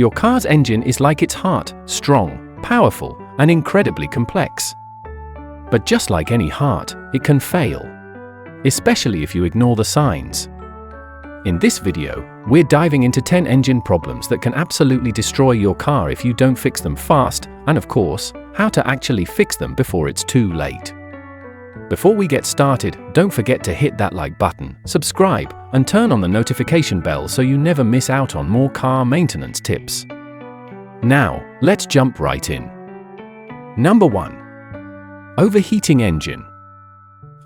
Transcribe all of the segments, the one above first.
Your car's engine is like its heart, strong, powerful, and incredibly complex. But just like any heart, it can fail, especially if you ignore the signs. In this video, we're diving into 10 engine problems that can absolutely destroy your car if you don't fix them fast, and of course, how to actually fix them before it's too late. Before we get started, don't forget to hit that like button, subscribe, and turn on the notification bell so you never miss out on more car maintenance tips. Now, let's jump right in. Number 1. Overheating engine.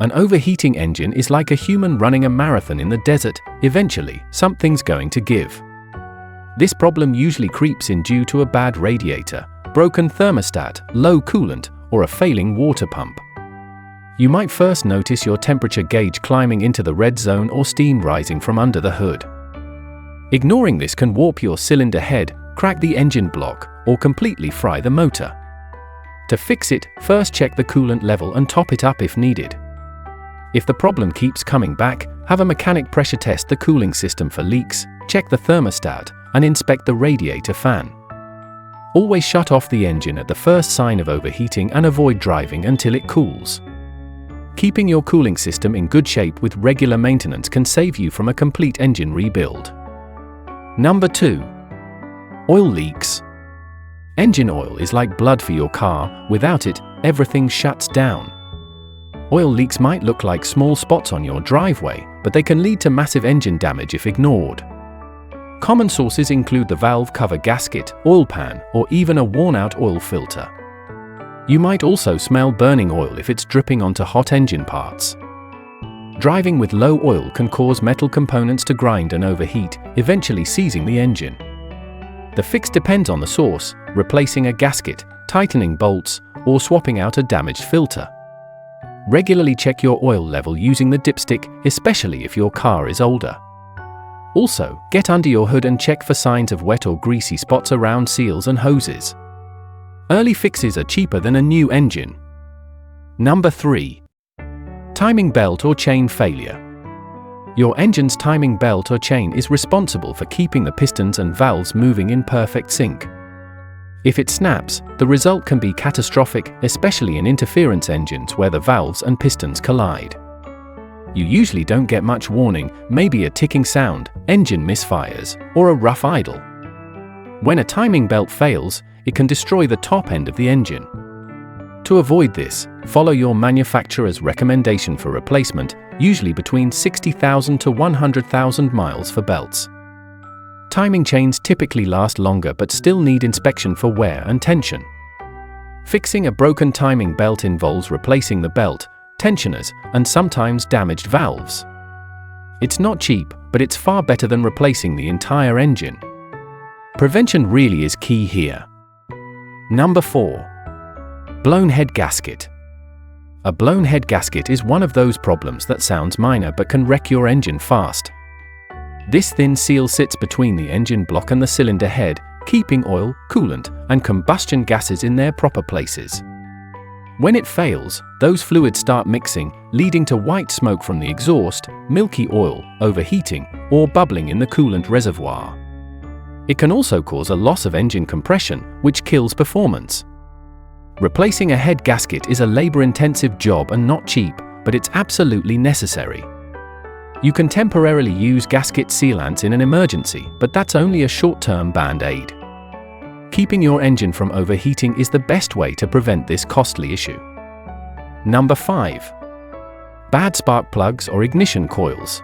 An overheating engine is like a human running a marathon in the desert. Eventually, something's going to give. This problem usually creeps in due to a bad radiator, broken thermostat, low coolant, or a failing water pump. You might first notice your temperature gauge climbing into the red zone or steam rising from under the hood. Ignoring this can warp your cylinder head, crack the engine block, or completely fry the motor. To fix it, first check the coolant level and top it up if needed. If the problem keeps coming back, have a mechanic pressure test the cooling system for leaks, check the thermostat, and inspect the radiator fan. Always shut off the engine at the first sign of overheating and avoid driving until it cools. Keeping your cooling system in good shape with regular maintenance can save you from a complete engine rebuild. Number 2. Oil leaks. Engine oil is like blood for your car. Without it, everything shuts down. Oil leaks might look like small spots on your driveway, but they can lead to massive engine damage if ignored. Common sources include the valve cover gasket, oil pan, or even a worn-out oil filter. You might also smell burning oil if it's dripping onto hot engine parts. Driving with low oil can cause metal components to grind and overheat, eventually seizing the engine. The fix depends on the source, replacing a gasket, tightening bolts, or swapping out a damaged filter. Regularly check your oil level using the dipstick, especially if your car is older. Also, get under your hood and check for signs of wet or greasy spots around seals and hoses. Early fixes are cheaper than a new engine. Number 3. Timing belt or chain failure. Your engine's timing belt or chain is responsible for keeping the pistons and valves moving in perfect sync. If it snaps, the result can be catastrophic, especially in interference engines where the valves and pistons collide. You usually don't get much warning, maybe a ticking sound, engine misfires, or a rough idle. When a timing belt fails, it can destroy the top end of the engine. To avoid this, follow your manufacturer's recommendation for replacement, usually between 60,000 to 100,000 miles for belts. Timing chains typically last longer but still need inspection for wear and tension. Fixing a broken timing belt involves replacing the belt, tensioners, and sometimes damaged valves. It's not cheap, but it's far better than replacing the entire engine. Prevention really is key here. Number 4. Blown head gasket. A blown head gasket is one of those problems that sounds minor but can wreck your engine fast. This thin seal sits between the engine block and the cylinder head, keeping oil, coolant, and combustion gases in their proper places. When it fails, those fluids start mixing, leading to white smoke from the exhaust, milky oil, overheating, or bubbling in the coolant reservoir. It can also cause a loss of engine compression, which kills performance. Replacing a head gasket is a labor-intensive job and not cheap, but it's absolutely necessary. You can temporarily use gasket sealants in an emergency, but that's only a short-term band-aid. Keeping your engine from overheating is the best way to prevent this costly issue. Number 5. Bad spark plugs or ignition coils.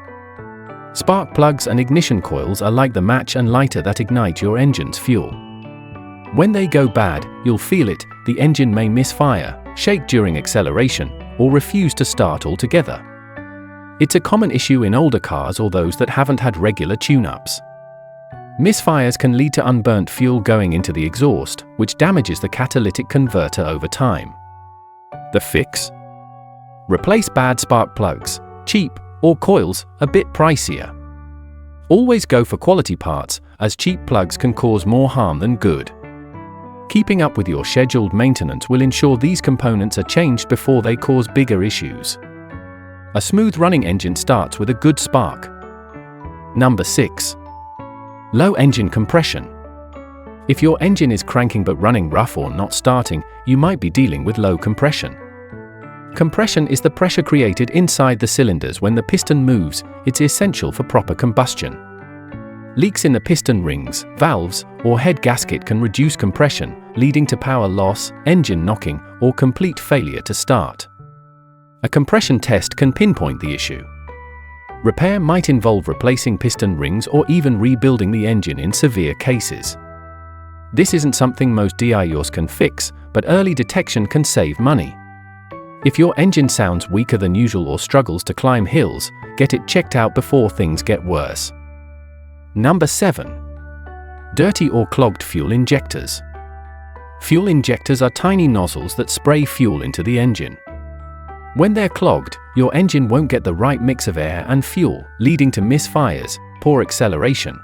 Spark plugs and ignition coils are like the match and lighter that ignite your engine's fuel. When they go bad, you'll feel it. The engine may misfire, shake during acceleration, or refuse to start altogether. It's a common issue in older cars or those that haven't had regular tune-ups. Misfires can lead to unburnt fuel going into the exhaust, which damages the catalytic converter over time. The fix? Replace bad spark plugs, cheap, or coils, a bit pricier. Always go for quality parts, as cheap plugs can cause more harm than good. Keeping up with your scheduled maintenance will ensure these components are changed before they cause bigger issues. A smooth-running engine starts with a good spark. Number 6. Low engine compression. If your engine is cranking but running rough or not starting, you might be dealing with low compression. Compression is the pressure created inside the cylinders when the piston moves. It's essential for proper combustion. Leaks in the piston rings, valves, or head gasket can reduce compression, leading to power loss, engine knocking, or complete failure to start. A compression test can pinpoint the issue. Repair might involve replacing piston rings or even rebuilding the engine in severe cases. This isn't something most DIYs can fix, but early detection can save money. If your engine sounds weaker than usual or struggles to climb hills, get it checked out before things get worse. Number 7. Dirty or clogged fuel injectors. Fuel injectors are tiny nozzles that spray fuel into the engine. When they're clogged, your engine won't get the right mix of air and fuel, leading to misfires, poor acceleration,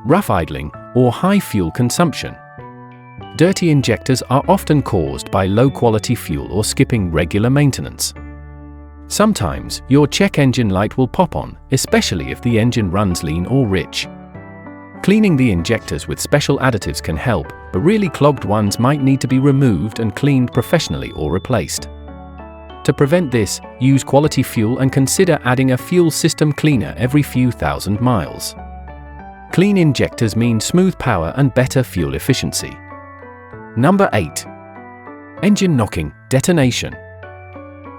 rough idling, or high fuel consumption. Dirty injectors are often caused by low-quality fuel or skipping regular maintenance. Sometimes, your check engine light will pop on, especially if the engine runs lean or rich. Cleaning the injectors with special additives can help, but really clogged ones might need to be removed and cleaned professionally or replaced. To prevent this, use quality fuel and consider adding a fuel system cleaner every few thousand miles. Clean injectors mean smooth power and better fuel efficiency. Number 8. Engine knocking, detonation.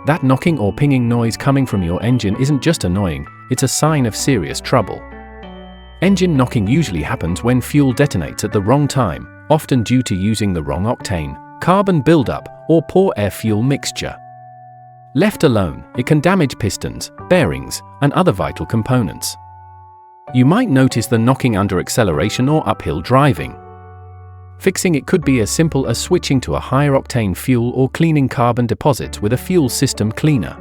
That knocking or pinging noise coming from your engine isn't just annoying, it's a sign of serious trouble. Engine knocking usually happens when fuel detonates at the wrong time, often due to using the wrong octane, carbon buildup, or poor air-fuel mixture. Left alone, it can damage pistons, bearings, and other vital components. You might notice the knocking under acceleration or uphill driving. Fixing it could be as simple as switching to a higher octane fuel or cleaning carbon deposits with a fuel system cleaner.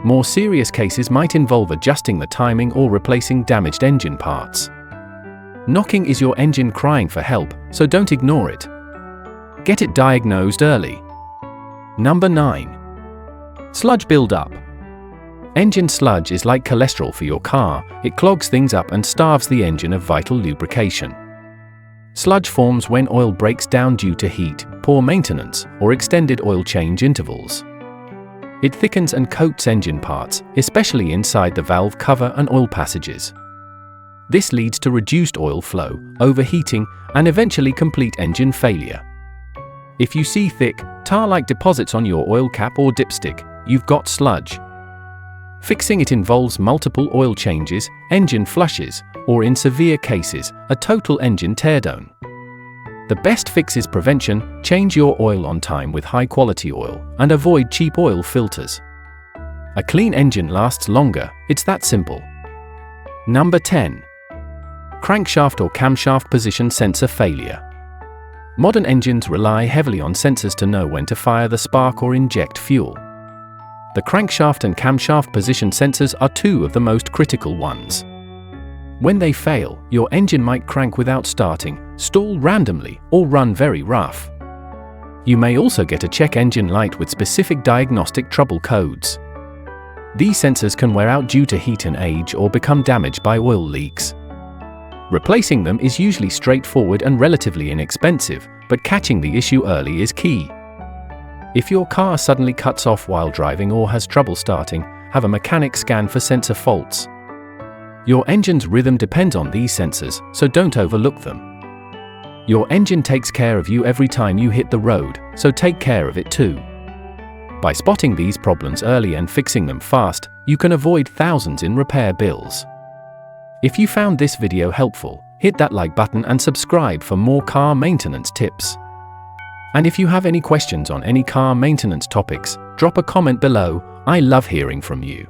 More serious cases might involve adjusting the timing or replacing damaged engine parts. Knocking is your engine crying for help, so don't ignore it. Get it diagnosed early. Number 9. Sludge buildup. Engine sludge is like cholesterol for your car. It clogs things up and starves the engine of vital lubrication. Sludge forms when oil breaks down due to heat, poor maintenance, or extended oil change intervals. It thickens and coats engine parts, especially inside the valve cover and oil passages. This leads to reduced oil flow, overheating, and eventually complete engine failure. If you see thick, tar-like deposits on your oil cap or dipstick, you've got sludge. Fixing it involves multiple oil changes, engine flushes, or in severe cases, a total engine teardown. The best fix is prevention. Change your oil on time with high-quality oil, and avoid cheap oil filters. A clean engine lasts longer, it's that simple. Number 10. Crankshaft or camshaft position sensor failure. Modern engines rely heavily on sensors to know when to fire the spark or inject fuel. The crankshaft and camshaft position sensors are two of the most critical ones. When they fail, your engine might crank without starting, stall randomly, or run very rough. You may also get a check engine light with specific diagnostic trouble codes. These sensors can wear out due to heat and age or become damaged by oil leaks. Replacing them is usually straightforward and relatively inexpensive, but catching the issue early is key. If your car suddenly cuts off while driving or has trouble starting, have a mechanic scan for sensor faults. Your engine's rhythm depends on these sensors, so don't overlook them. Your engine takes care of you every time you hit the road, so take care of it too. By spotting these problems early and fixing them fast, you can avoid thousands in repair bills. If you found this video helpful, hit that like button and subscribe for more car maintenance tips. And if you have any questions on any car maintenance topics, drop a comment below. I love hearing from you.